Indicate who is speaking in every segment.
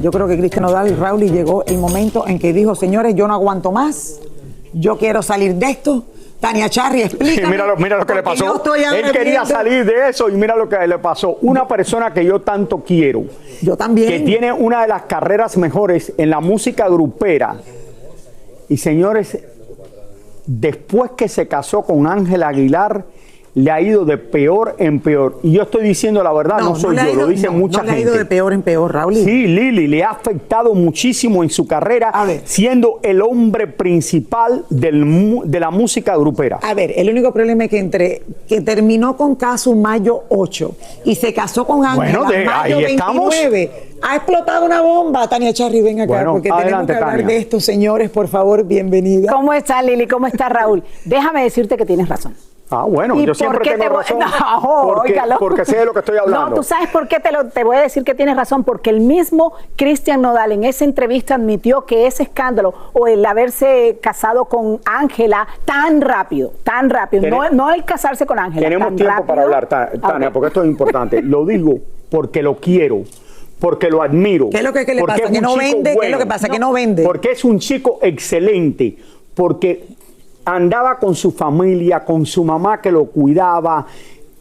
Speaker 1: Yo creo que Cristian Nodal y Rauly llegó el momento en que dijo, señores, yo no aguanto más, yo quiero salir de esto. Tania Charry, explícame.
Speaker 2: Mira lo que le pasó. Él quería salir de eso y mira lo que le pasó. Una persona que yo tanto quiero.
Speaker 1: Yo también.
Speaker 2: Que tiene una de las carreras mejores en la música grupera. Y señores, después que se casó con Ángela Aguilar, le ha ido de peor en peor. Y yo estoy diciendo la verdad, no soy yo, lo dice mucha gente.
Speaker 1: No le ha ido de peor en peor, Rauly.
Speaker 2: Sí, Lili, le ha afectado muchísimo en su carrera, siendo el hombre principal de la música grupera.
Speaker 1: A ver, el único problema es que terminó con Casu mayo 8 y se casó con Ángela mayo 29. Ha explotado una bomba. Tania Charry, ven acá, porque tenemos que hablar de esto, señores, por favor, bienvenida.
Speaker 3: ¿Cómo está, Lili? ¿Cómo está, Raúl? Déjame decirte que tienes razón.
Speaker 2: Ah, bueno, yo siempre tengo razón porque sé de lo que estoy hablando.
Speaker 3: No, tú sabes por qué te voy a decir que tienes razón, porque el mismo Cristian Nodal en esa entrevista admitió que ese escándalo o el haberse casado con Ángela tan rápido, no el casarse con Ángela.
Speaker 2: Tenemos tiempo para hablar, Tania, porque esto es importante. Lo digo porque lo quiero. Porque lo admiro.
Speaker 1: ¿Qué es lo que le pasa? ¿Que no vende? ¿Qué es lo que pasa? ¿Que no vende?
Speaker 2: Porque es un chico excelente. Porque andaba con su familia, con su mamá que lo cuidaba,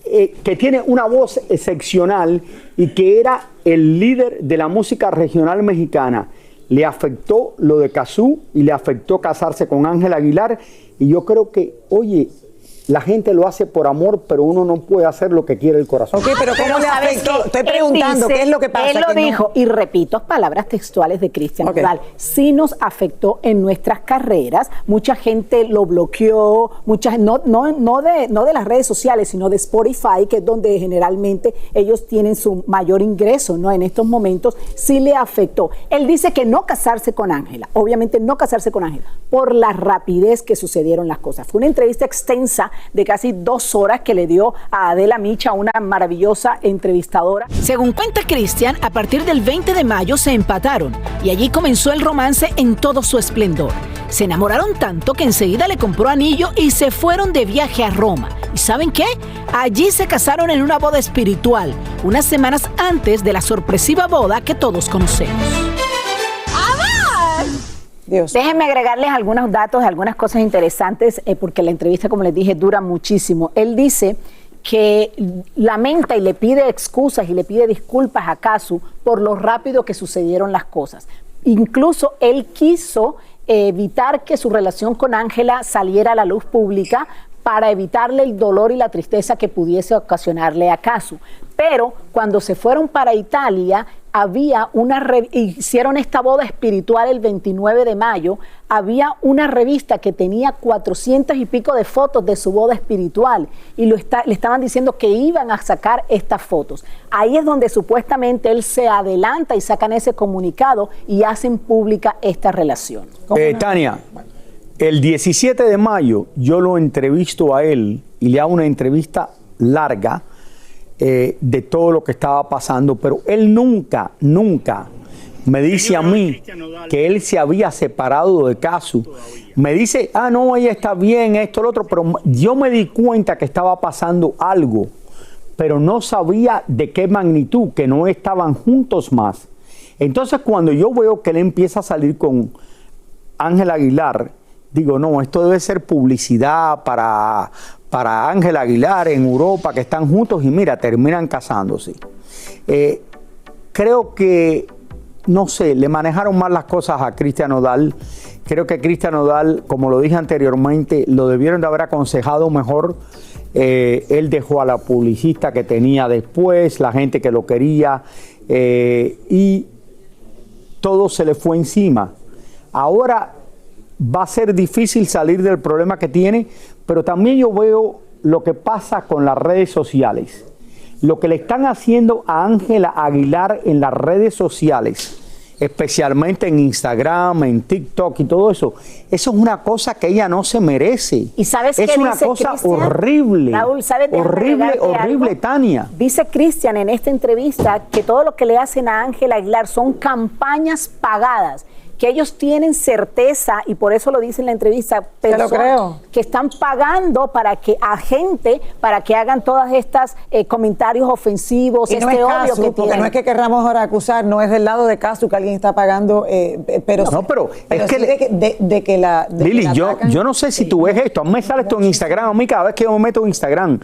Speaker 2: que tiene una voz excepcional y que era el líder de la música regional mexicana. Le afectó lo de Cazzu y le afectó casarse con Ángela Aguilar. Y yo creo que, oye, la gente lo hace por amor, pero uno no puede hacer lo que quiere el corazón.
Speaker 1: Ok, pero ¿cómo le afectó? Estoy preguntando, ¿qué es lo que pasa?
Speaker 3: Él lo dijo, y repito palabras textuales de Cristian Nodal. Sí nos afectó en nuestras carreras. Mucha gente lo bloqueó, no de las redes sociales, sino de Spotify, que es donde generalmente ellos tienen su mayor ingreso, ¿no? En estos momentos sí le afectó. Él dice que no casarse con Ángela, obviamente no casarse con Ángela, por la rapidez que sucedieron las cosas. Fue una entrevista extensa de casi 2 horas que le dio a Adela Micha, una maravillosa entrevistadora.
Speaker 4: Según cuenta Cristian, a partir del 20 de mayo se empataron y allí comenzó el romance en todo su esplendor. Se enamoraron tanto que enseguida le compró anillo y se fueron de viaje a Roma. ¿Y saben qué? Allí se casaron en una boda espiritual, unas semanas antes de la sorpresiva boda que todos conocemos.
Speaker 3: Dios. Déjenme agregarles algunos datos, algunas cosas interesantes, porque la entrevista, como les dije, dura muchísimo. Él dice que lamenta y le pide excusas y le pide disculpas a Cazzu por lo rápido que sucedieron las cosas. Incluso él quiso evitar que su relación con Ángela saliera a la luz pública para evitarle el dolor y la tristeza que pudiese ocasionarle a Cazzu. Pero cuando se fueron para Italia, hicieron esta boda espiritual el 29 de mayo, había una revista que tenía 400 y pico de fotos de su boda espiritual y le estaban diciendo que iban a sacar estas fotos. Ahí es donde supuestamente él se adelanta y sacan ese comunicado y hacen pública esta relación.
Speaker 2: Tania, el 17 de mayo yo lo entrevisto a él y le hago una entrevista larga de todo lo que estaba pasando, pero él nunca me dice a mí que él se había separado de Cazzu. Me dice, no, ella está bien, esto, lo otro, pero yo me di cuenta que estaba pasando algo, pero no sabía de qué magnitud, que no estaban juntos más. Entonces cuando yo veo que él empieza a salir con Ángela Aguilar, digo, no, esto debe ser publicidad para Ángela Aguilar en Europa, que están juntos y mira, terminan casándose. Creo que, no sé, le manejaron mal las cosas a Cristian Nodal. Creo que Cristian Nodal, como lo dije anteriormente, lo debieron de haber aconsejado mejor. Él dejó a la publicista que tenía después, la gente que lo quería, y todo se le fue encima. Ahora va a ser difícil salir del problema que tiene, pero también yo veo lo que pasa con las redes sociales. Lo que le están haciendo a Ángela Aguilar en las redes sociales, especialmente en Instagram, en TikTok y todo eso, eso es una cosa que ella no se merece.
Speaker 3: ¿Y sabes
Speaker 2: es una cosa Cristian? Horrible.
Speaker 3: Raúl, ¿sabes?
Speaker 2: Horrible, Tania.
Speaker 3: Dice Cristian en esta entrevista que todo lo que le hacen a Ángela Aguilar son campañas pagadas, que ellos tienen certeza, y por eso lo dice en la entrevista, personas que están pagando para que hagan todas estas comentarios ofensivos,
Speaker 1: y no es odio que porque no es que querramos ahora acusar, no es del lado de Casu que alguien está pagando, pero es que
Speaker 2: Lili, yo no sé si tú ves esto, a mí me sale esto en Instagram, a mí cada vez que yo me meto en Instagram,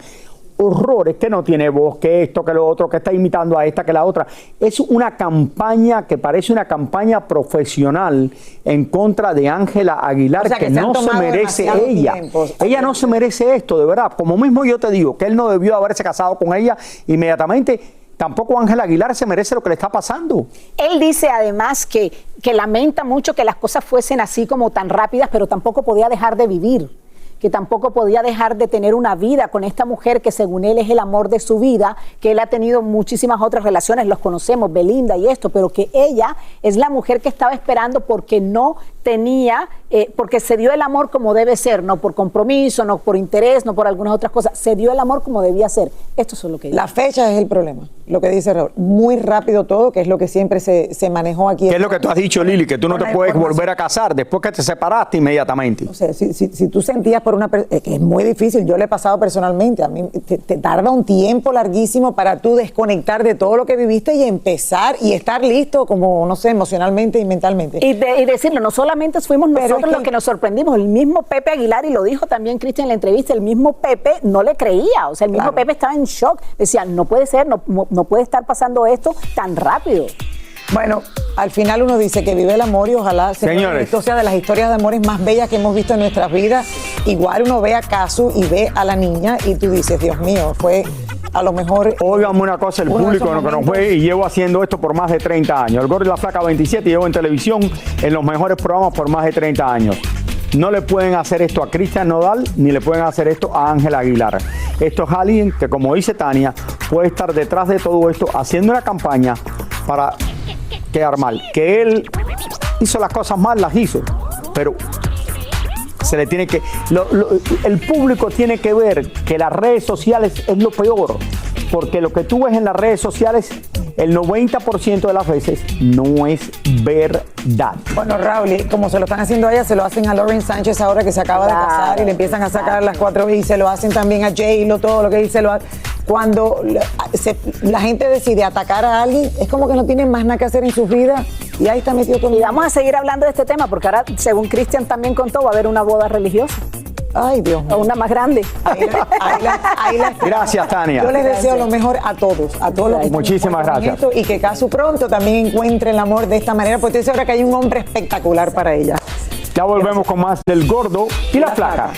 Speaker 2: horrores, que no tiene voz, que esto, que lo otro, que está imitando a esta, que la otra. Es una campaña que parece una campaña profesional en contra de Ángela Aguilar, o sea, que no se merece ella. Ella no se merece esto, de verdad. Como mismo yo te digo, que él no debió haberse casado con ella inmediatamente. Tampoco Ángela Aguilar se merece lo que le está pasando.
Speaker 3: Él dice además que lamenta mucho que las cosas fuesen así como tan rápidas, pero tampoco podía dejar de vivir, que tampoco podía dejar de tener una vida con esta mujer que según él es el amor de su vida, que él ha tenido muchísimas otras relaciones, los conocemos, Belinda y esto, pero que ella es la mujer que estaba esperando porque no tenía, porque se dio el amor como debe ser, no por compromiso, no por interés, no por algunas otras cosas, se dio el amor como debía ser. Esto es lo que dice.
Speaker 1: La fecha es el problema, lo que dice Raúl. Muy rápido todo, que es lo que siempre se manejó aquí.
Speaker 2: ¿Qué es lo que tú has dicho, Lili? Que tú no te puedes volver a casar después que te separaste inmediatamente.
Speaker 1: O sea, si tú sentías por una persona, que es muy difícil, yo lo he pasado personalmente, a mí te tarda un tiempo larguísimo para tú desconectar de todo lo que viviste y empezar y estar listo como, no sé, emocionalmente y mentalmente.
Speaker 3: Y decirlo, no solamente fuimos nosotros los que nos sorprendimos, el mismo Pepe Aguilar, y lo dijo también Cristian en la entrevista, el mismo Pepe no le creía, o sea, el mismo Pepe estaba en shock, decía, no puede ser, no puede estar pasando esto tan rápido.
Speaker 1: Bueno, al final uno dice que vive el amor y ojalá esto sea de las historias de amores más bellas que hemos visto en nuestras vidas. Igual uno ve a Casu y ve a la niña y tú dices, Dios mío, fue a lo mejor...
Speaker 2: Óigame una cosa, el público que nos ve, y llevo haciendo esto por más de 30 años. El Gordo y la Flaca 27, llevo en televisión en los mejores programas por más de 30 años. No le pueden hacer esto a Cristian Nodal, ni le pueden hacer esto a Ángela Aguilar. Esto es alguien que, como dice Tania, puede estar detrás de todo esto, haciendo una campaña para quedar mal. Que él hizo las cosas mal, las hizo, pero se le tiene que... el público tiene que ver que las redes sociales es lo peor, porque lo que tú ves en las redes sociales, el 90% de las veces no es verdad.
Speaker 1: Bueno, Raúl, como se lo están haciendo a ella, se lo hacen a Lauren Sánchez ahora que se acaba de casar y le empiezan a sacar las 4 y se lo hacen también a J-Lo, todo lo que dice lo hace. Cuando la gente decide atacar a alguien, es como que no tienen más nada que hacer en sus vidas y ahí está metido todo.
Speaker 3: Y vamos a seguir hablando de este tema porque ahora, según Cristian también contó, va a haber una boda religiosa.
Speaker 1: Ay, Dios mío.
Speaker 3: O una más grande.
Speaker 2: Gracias, Tania.
Speaker 1: Yo les deseo lo mejor a todos los
Speaker 2: Muchísimas gracias.
Speaker 1: Y que Casu pronto también encuentre el amor de esta manera, porque estoy segura que hay un hombre espectacular para ella.
Speaker 2: Ya volvemos con más del Gordo y la Flaca.